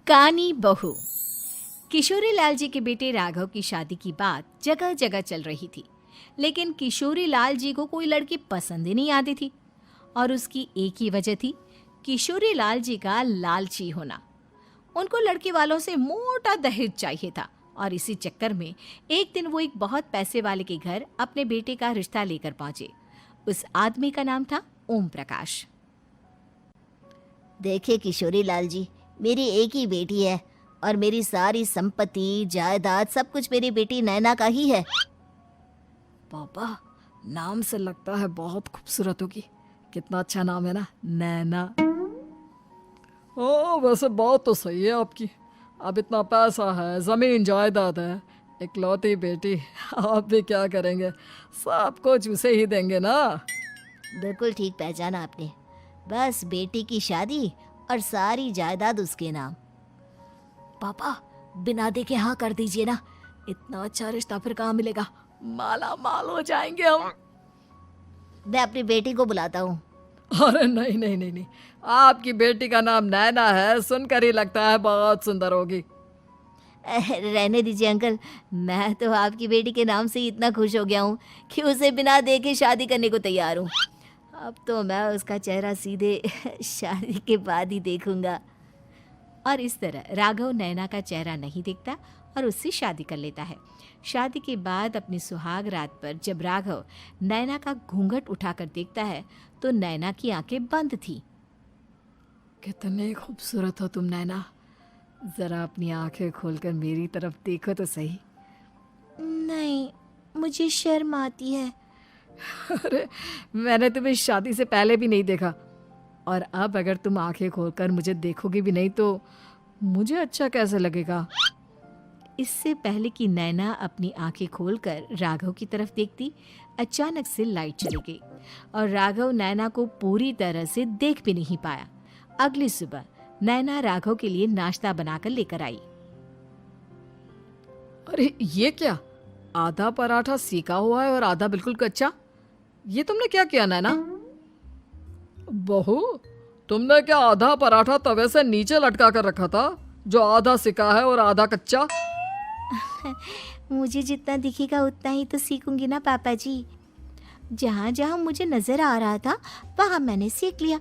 कानी बहू। किशोरी लाल जी के बेटे राघव की शादी की बात जगह जगह चल रही थी, लेकिन किशोरी लाल जी को कोई लड़की पसंद ही नहीं आती थी। और उसकी एक ही वजह थी, किशोरी लाल जी का लालची होना। उनको लड़के वालों से मोटा दहेज चाहिए था और इसी चक्कर में एक दिन वो एक बहुत पैसे वाले के घर अपने बेटे का रिश्ता लेकर पहुंचे। उस आदमी का नाम था ओम प्रकाश। देखिए किशोरी लाल जी, मेरी एक ही बेटी है और मेरी सारी संपत्ति जायदाद सब कुछ मेरी बेटी नैना का ही है। पापा, नाम से लगता है बहुत खूबसूरत होगी। कितना अच्छा नाम है ना, नैना। ओ, वैसे बात तो सही है आपकी। अब इतना पैसा है, जमीन जायदाद है, इकलौती बेटी, आप भी क्या करेंगे? सब कुछ उसे ही देंगे ना। बिल्कुल ठीक पहचाना आपने। बस बेटी की शादी और सारी जायदाद उसके नाम। पापा, बिना देखे हाँ कर दीजिए ना। इतना अच्छा रिश्ता फिर कहाँ मिलेगा? माला माल हो जाएंगे हम। मैं अपनी बेटी को बुलाता हूँ। अरे नहीं नहीं नहीं नहीं, आपकी बेटी का नाम नैना है, सुनकर ही लगता है बहुत सुंदर होगी। रहने दीजिए अंकल, मैं तो आपकी बेटी के नाम से ही इतना खुश हो गया हूँ कि उसे बिना देखे शादी करने को तैयार हूँ। अब तो मैं उसका चेहरा सीधे शादी के बाद ही देखूंगा। और इस तरह राघव नैना का चेहरा नहीं देखता और उससे शादी कर लेता है। शादी के बाद अपनी सुहाग रात पर जब राघव नैना का घूंघट उठाकर देखता है तो नैना की आंखें बंद थी। कितने खूबसूरत हो तुम नैना, जरा अपनी आंखें खोलकर मेरी तरफ देखो तो सही। नहीं, मुझे शर्म आती है। अरे, मैंने तुम्हें शादी से पहले भी नहीं देखा, और अब अगर तुम आंखें खोलकर मुझे देखोगे भी नहीं तो मुझे अच्छा कैसे लगेगा? इससे पहले कि नैना अपनी आंखें खोलकर राघव की तरफ देखती, अचानक से लाइट चली गई और राघव नैना को पूरी तरह से देख भी नहीं पाया। अगली सुबह नैना राघव के लिए नाश्ता बनाकर लेकर आई। अरे ये क्या, आधा पराठा सेका हुआ है और आधा बिल्कुल कच्चा। ये तुमने क्या किया नैना? बहू, तुमने क्या आधा पराठा तवे से नीचे लटका कर रखा था, जो आधा सिका है और आधा कच्चा? मुझे जितना दिखेगा उतना ही तो सीखूंगी ना पापा जी। जहाँ जहाँ मुझे नजर आ रहा था वहाँ मैंने सीख लिया,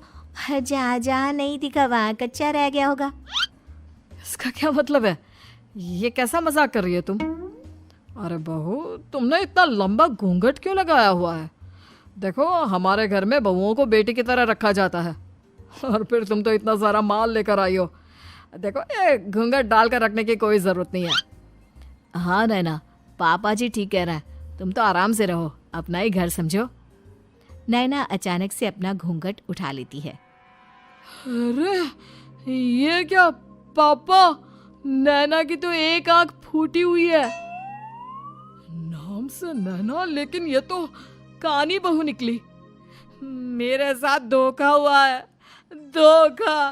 जहाँ जहाँ नहीं दिखा वहाँ कच्चा रह गया होगा। इसका क्या मतलब है? ये कैसा मजाक कर रही है तुम? अरे बहू, तुमने इतना लंबा घूंघट क्यों लगाया हुआ है? देखो, हमारे घर में बहुओं को बेटी की तरह रखा जाता है, और फिर तुम तो इतना सारा माल लेकर आई हो। देखो, ये घूंघट डालकर रखने की कोई ज़रूरत नहीं है। हाँ नैना, पापा जी ठीक कह रहा है, तुम तो आराम से रहो, अपना ही घर समझो। नैना अचानक से अपना घूंघट उठा लेती है। अरे ये क्या पापा, नैना की तो एक आंख फूटी हुई है। नाम से नैना, लेकिन ये तो कानी बहू निकली। मेरे साथ धोखा हुआ है, धोखा।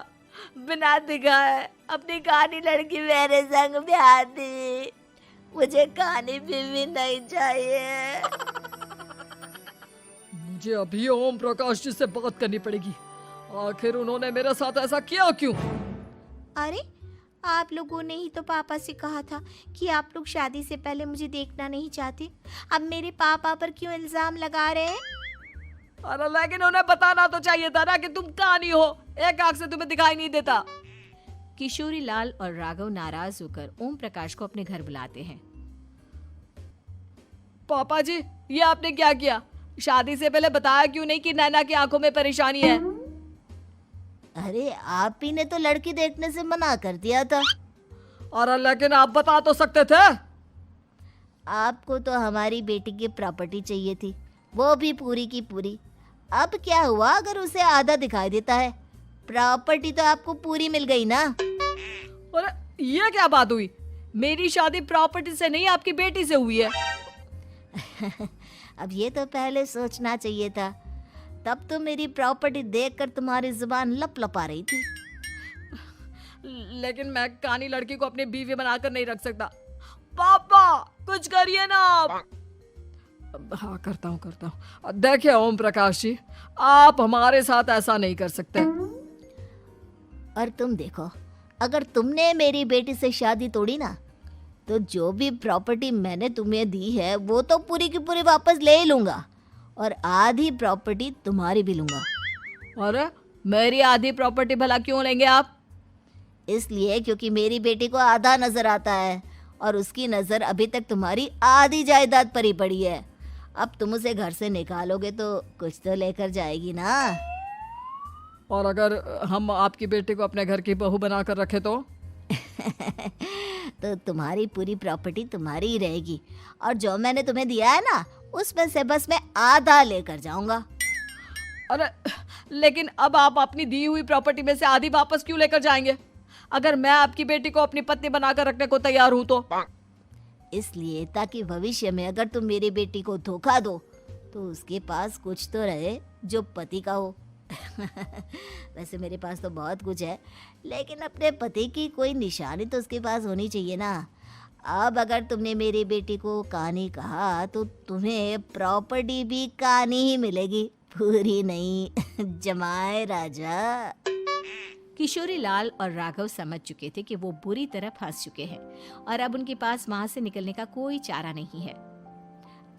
बिना दिखाए अपनी कहानी लड़की मेरे संग ब्याह दी। मुझे कहानी भी नहीं चाहिए। मुझे अभी ओम प्रकाश जी से बात करनी पड़ेगी। आखिर उन्होंने मेरे साथ ऐसा किया क्यों? अरे, आप लोगों ने ही तो पापा से कहा था कि आप लोग शादी से पहले मुझे देखना नहीं चाहते। अब मेरे पापा पर क्यों इल्जाम लगा रहे हैं? अरे लेकिन उन्हें बताना तो चाहिए था ना कि तुम कहानी हो, एक आंख से तुम्हें दिखाई नहीं देता। किशोरी लाल और राघव नाराज होकर ओम प्रकाश को अपने घर बुलाते हैं। पापा जी, ये आपने क्या किया? शादी से पहले बताया क्यों नहीं कि नैना की आंखों में परेशानी है? अरे, आप ही ने तो लड़की देखने से मना कर दिया था। और लेकिन आप बता तो सकते थे। आपको तो हमारी बेटी की प्रॉपर्टी चाहिए थी, वो भी पूरी की पूरी। अब क्या हुआ अगर उसे आधा दिखाई देता है? प्रॉपर्टी तो आपको पूरी मिल गई ना। अरे ये क्या बात हुई? मेरी शादी प्रॉपर्टी से नहीं, आपकी बेटी से हुई है। अब ये तो पहले सोचना चाहिए था, तब तो मेरी प्रॉपर्टी देखकर तुम्हारी जुबान लप लपा रही थी। लेकिन मैं कानी लड़की को अपनी बीवी बनाकर नहीं रख सकता। पापा, कुछ करिए ना आप। हाँ, करता हूँ। देखिए ओम प्रकाश जी, आप हमारे साथ ऐसा नहीं कर सकते। और तुम देखो, अगर तुमने मेरी बेटी से शादी तोड़ी ना, तो जो भी प्रॉपर्टी मैंने तुम्हें दी है वो तो पूरी की पूरी वापस ले ही लूँगा, और आधी प्रॉपर्टी तुम्हारी भी लूँगा। अरे मेरी आधी प्रॉपर्टी भला क्यों लेंगे आप? इसलिए क्योंकि मेरी बेटी को आधा नजर आता है और उसकी नज़र अभी तक तुम्हारी आधी जायदाद पर ही पड़ी है। अब तुम उसे घर से निकालोगे तो कुछ तो लेकर जाएगी ना। और अगर हम आपकी बेटी को अपने घर की बहू बनाकर रखे तो? तो तुम्हारी पूरी प्रॉपर्टी तुम्हारी ही रहेगी, और जो मैंने तुम्हें दिया है ना, उसमें से बस मैं आधा लेकर जाऊंगा। अरे लेकिन अब आप अपनी दी हुई प्रॉपर्टी में से आधी वापस क्यों लेकर जाएंगे? अगर मैं आपकी बेटी को अपनी पत्नी बनाकर रखने को तैयार हूं तो? इसलिए ताकि भविष्य में अगर तुम मेरी बेटी को धोखा दो तो उसके पास कुछ तो रहे जो पति का हो। वैसे मेरे पास तो बहुत कुछ है, लेकिन अपने पति की कोई निशानी तो उसके पास होनी चाहिए ना। अब अगर तुमने मेरी बेटी को कानी कहा तो तुम्हें प्रॉपर्टी भी कानी ही मिलेगी, पूरी नहीं। जमाए राजा। किशोरी लाल और राघव समझ चुके थे कि वो बुरी तरह फंस चुके हैं और अब उनके पास वहां से निकलने का कोई चारा नहीं है।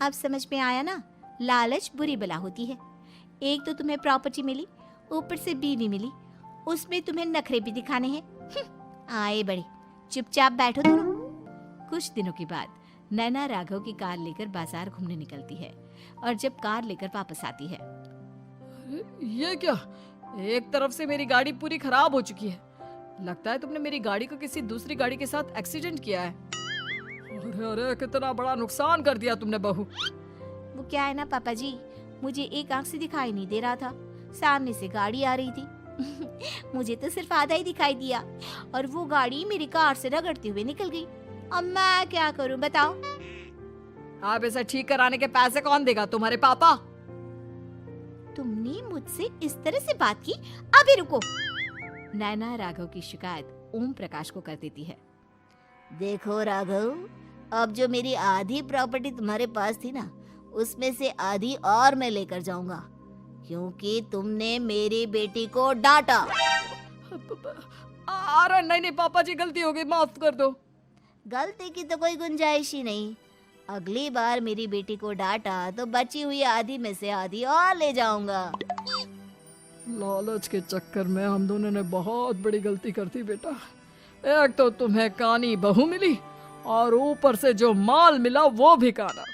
अब समझ में आया ना, लालच बुरी बला होती है। एक तो तुम्हें प्रॉपर्टी मिली, ऊपर से बीवी मिली, उसमें तुम्हें नखरे भी दिखाने हैं। आए बड़े, चुपचाप बैठो दोनों। कुछ दिनों के बाद नैना राघव की कार लेकर बाजार घूमने निकलती है और जब कार लेकर वापस आती है, ये क्या? एक तरफ से मेरी गाड़ी पूरी खराब हो चुकी है। लगता है तुमने मेरी गाड़ी को किसी दूसरी गाड़ी के साथ एक्सीडेंट किया है। अरे अरे कितना बड़ा नुकसान कर दिया तुमने बहू। वो क्या है ना पापा जी, मुझे एक आंख से दिखाई नहीं दे रहा था, सामने से गाड़ी आ रही थी। मुझे तो सिर्फ आधा ही दिखाई दिया और वो गाड़ी मेरी कार से रगड़ते हुए निकल गई। अब मैं क्या करूं बताओ? आप इसे ठीक कराने के पैसे कौन देगा? तुम्हारे पापा। तुमने मुझसे इस तरह से बात की? अभी रुको। नैना राघव की शिकायत ओम प्रकाश को कर देती है। देखो राघव, अब जो मेरी आधी प्रॉपर्टी तुम्हारे पास थी ना, उसमें से आधी और मैं लेकर जाऊंगा, क्योंकि तुमने मेरी बेटी को डांटा। अरे नहीं नहीं पापा जी, गलती हो गई, माफ कर दो। गलती की तो कोई गुंजाइश ही नहीं। अगली बार मेरी बेटी को डांटा तो बची हुई आधी में से आधी और ले जाऊंगा। लालच के चक्कर में हम दोनों ने बहुत बड़ी गलती कर दी बेटा। एक तो तुम्हें कानी बहू मिली और ऊपर से जो माल मिला वो भी काना।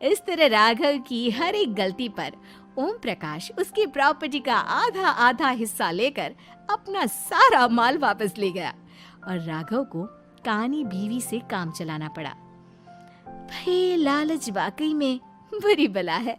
इस तरह राघव की हर एक गलती पर ओम प्रकाश उसकी प्रॉपर्टी का आधा आधा हिस्सा लेकर अपना सारा माल वापस ले गया और राघव को कानी बीवी से काम चलाना पड़ा। भाई लालच वाकई में बुरी बला है।